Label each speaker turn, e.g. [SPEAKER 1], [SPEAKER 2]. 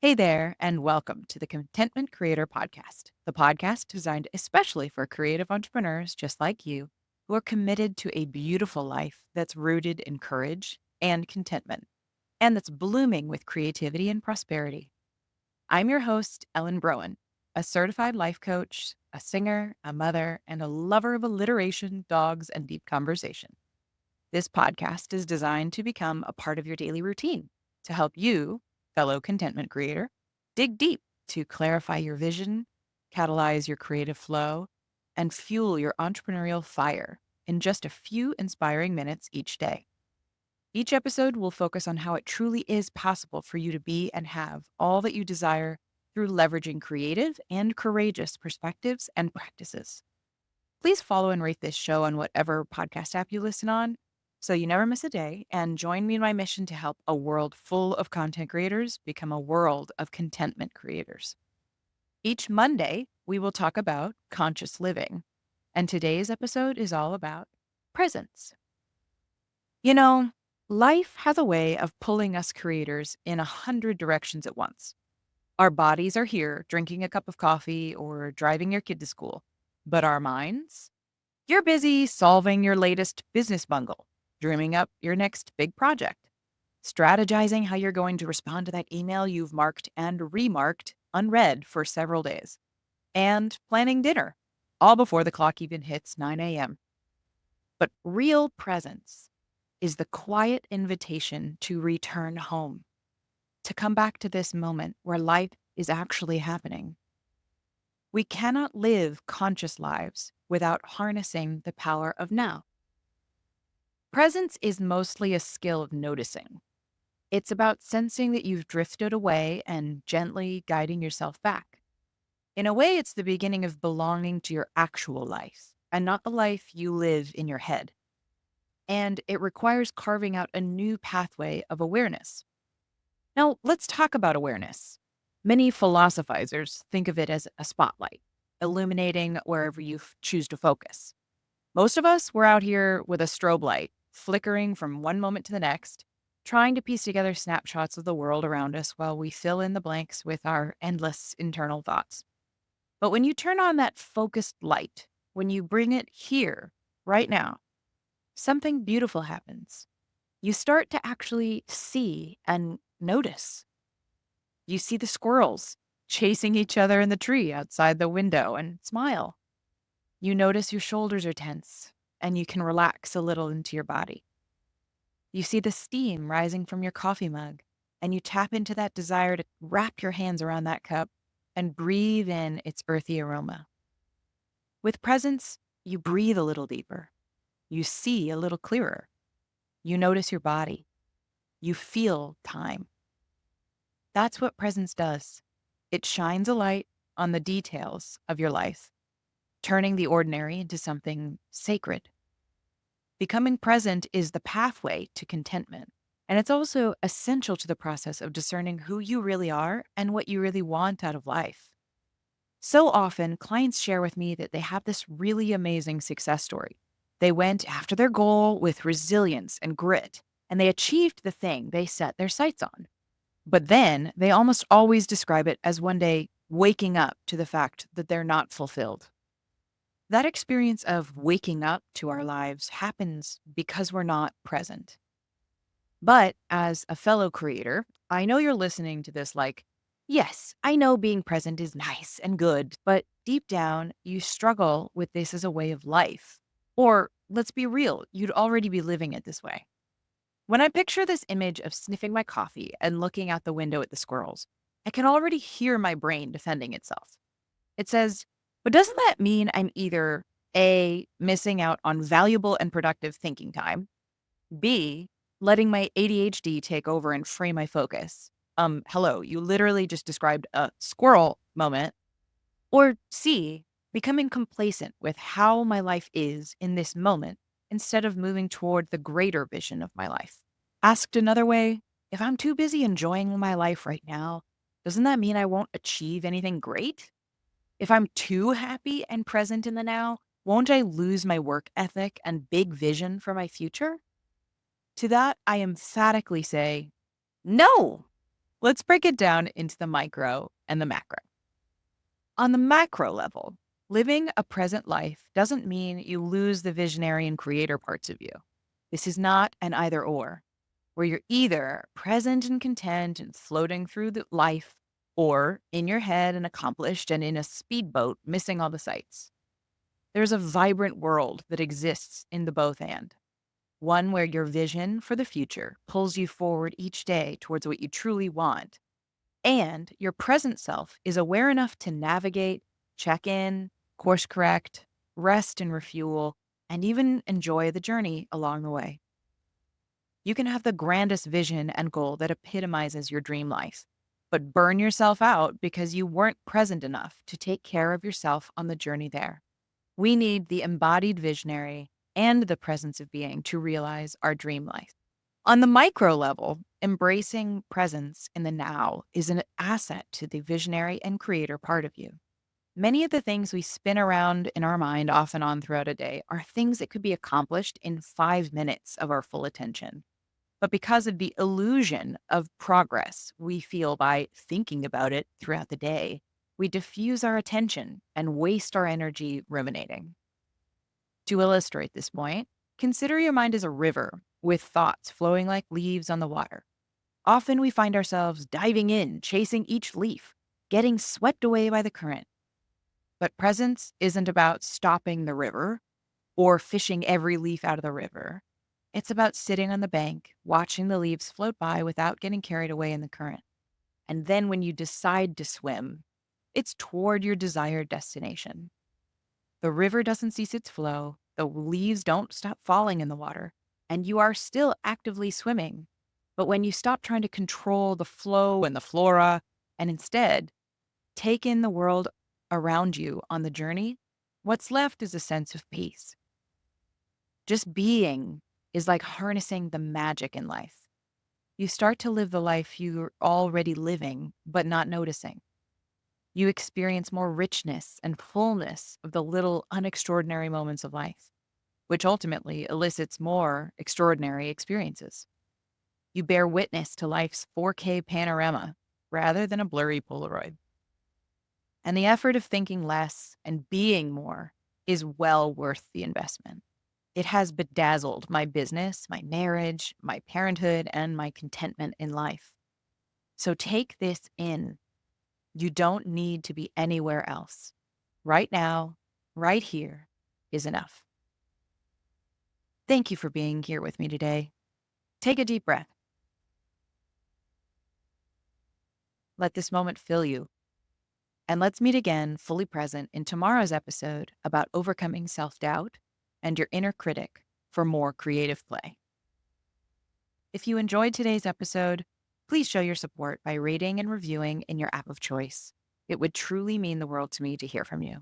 [SPEAKER 1] Hey there, and welcome to the Contentment Creator Podcast, the podcast designed especially for creative entrepreneurs just like you who are committed to a beautiful life that's rooted in courage and contentment, and that's blooming with creativity and prosperity. I'm your host, Ellen Broen, a certified life coach, a singer, a mother, and a lover of alliteration, dogs, and deep conversation. This podcast is designed to become a part of your daily routine to help you, fellow contentment creator, dig deep to clarify your vision, catalyze your creative flow, and fuel your entrepreneurial fire in just a few inspiring minutes each day. Each episode will focus on how it truly is possible for you to be and have all that you desire through leveraging creative and courageous perspectives and practices. Please follow and rate this show on whatever podcast app you listen on so you never miss a day, and join me in my mission to help a world full of content creators become a world of contentment creators. Each Monday, we will talk about conscious living, and today's episode is all about presence. You know, life has a way of pulling us creators in 100 directions at once. Our bodies are here drinking a cup of coffee or driving your kid to school, but our minds? You're busy solving your latest business bungle, dreaming up your next big project, strategizing how you're going to respond to that email you've marked and remarked unread for several days, and planning dinner, all before the clock even hits 9 a.m. But real presence is the quiet invitation to return home, to come back to this moment where life is actually happening. We cannot live conscious lives without harnessing the power of now. Presence is mostly a skill of noticing. It's about sensing that you've drifted away and gently guiding yourself back. In a way, it's the beginning of belonging to your actual life and not the life you live in your head. And it requires carving out a new pathway of awareness. Now, let's talk about awareness. Many philosophizers think of it as a spotlight, illuminating wherever you choose to focus. Most of us, we're out here with a strobe light, flickering from one moment to the next, trying to piece together snapshots of the world around us while we fill in the blanks with our endless internal thoughts. But when you turn on that focused light, when you bring it here, right now, something beautiful happens. You start to actually see and notice. You see the squirrels chasing each other in the tree outside the window and smile. You notice your shoulders are tense and you can relax a little into your body. You see the steam rising from your coffee mug and you tap into that desire to wrap your hands around that cup and breathe in its earthy aroma. With presence, you breathe a little deeper. You see a little clearer. You notice your body. You feel time. That's what presence does. It shines a light on the details of your life, turning the ordinary into something sacred. Becoming present is the pathway to contentment, and it's also essential to the process of discerning who you really are and what you really want out of life. So often, clients share with me that they have this really amazing success story. They went after their goal with resilience and grit, and they achieved the thing they set their sights on. But then they almost always describe it as one day waking up to the fact that they're not fulfilled. That experience of waking up to our lives happens because we're not present. But as a fellow creator, I know you're listening to this like, yes, I know being present is nice and good, but deep down, you struggle with this as a way of life. Or let's be real, you'd already be living it this way. When I picture this image of sniffing my coffee and looking out the window at the squirrels, I can already hear my brain defending itself. It says, but doesn't that mean I'm either A, missing out on valuable and productive thinking time, B, letting my ADHD take over and free my focus? Hello, you literally just described a squirrel moment. Or C, becoming complacent with how my life is in this moment instead of moving toward the greater vision of my life. Asked another way, if I'm too busy enjoying my life right now, doesn't that mean I won't achieve anything great? If I'm too happy and present in the now, won't I lose my work ethic and big vision for my future? To that, I emphatically say, no. Let's break it down into the micro and the macro. On the macro level, living a present life doesn't mean you lose the visionary and creator parts of you. This is not an either or, where you're either present and content and floating through the life, or in your head and accomplished and in a speedboat missing all the sights. There's a vibrant world that exists in the both and. One where your vision for the future pulls you forward each day towards what you truly want, and your present self is aware enough to navigate, check in, course correct, rest and refuel, and even enjoy the journey along the way. You can have the grandest vision and goal that epitomizes your dream life, but burn yourself out because you weren't present enough to take care of yourself on the journey there. We need the embodied visionary and the presence of being to realize our dream life. On the micro level, embracing presence in the now is an asset to the visionary and creator part of you. Many of the things we spin around in our mind off and on throughout a day are things that could be accomplished in 5 minutes of our full attention. But because of the illusion of progress we feel by thinking about it throughout the day, we diffuse our attention and waste our energy ruminating. To illustrate this point, consider your mind as a river with thoughts flowing like leaves on the water. Often we find ourselves diving in, chasing each leaf, getting swept away by the current. But presence isn't about stopping the river or fishing every leaf out of the river. It's about sitting on the bank, watching the leaves float by without getting carried away in the current. And then when you decide to swim, it's toward your desired destination. The river doesn't cease its flow, the leaves don't stop falling in the water, and you are still actively swimming. But when you stop trying to control the flow and the flora, and instead take in the world around you on the journey, what's left is a sense of peace. Just being is like harnessing the magic in life. You start to live the life you're already living, but not noticing. You experience more richness and fullness of the little unextraordinary moments of life, which ultimately elicits more extraordinary experiences. You bear witness to life's 4K panorama rather than a blurry Polaroid. And the effort of thinking less and being more is well worth the investment. It has bedazzled my business, my marriage, my parenthood, and my contentment in life. So take this in. You don't need to be anywhere else. Right now, right here is enough. Thank you for being here with me today. Take a deep breath. Let this moment fill you. And let's meet again fully present in tomorrow's episode about overcoming self-doubt and your inner critic for more creative play. If you enjoyed today's episode, please show your support by rating and reviewing in your app of choice. It would truly mean the world to me to hear from you.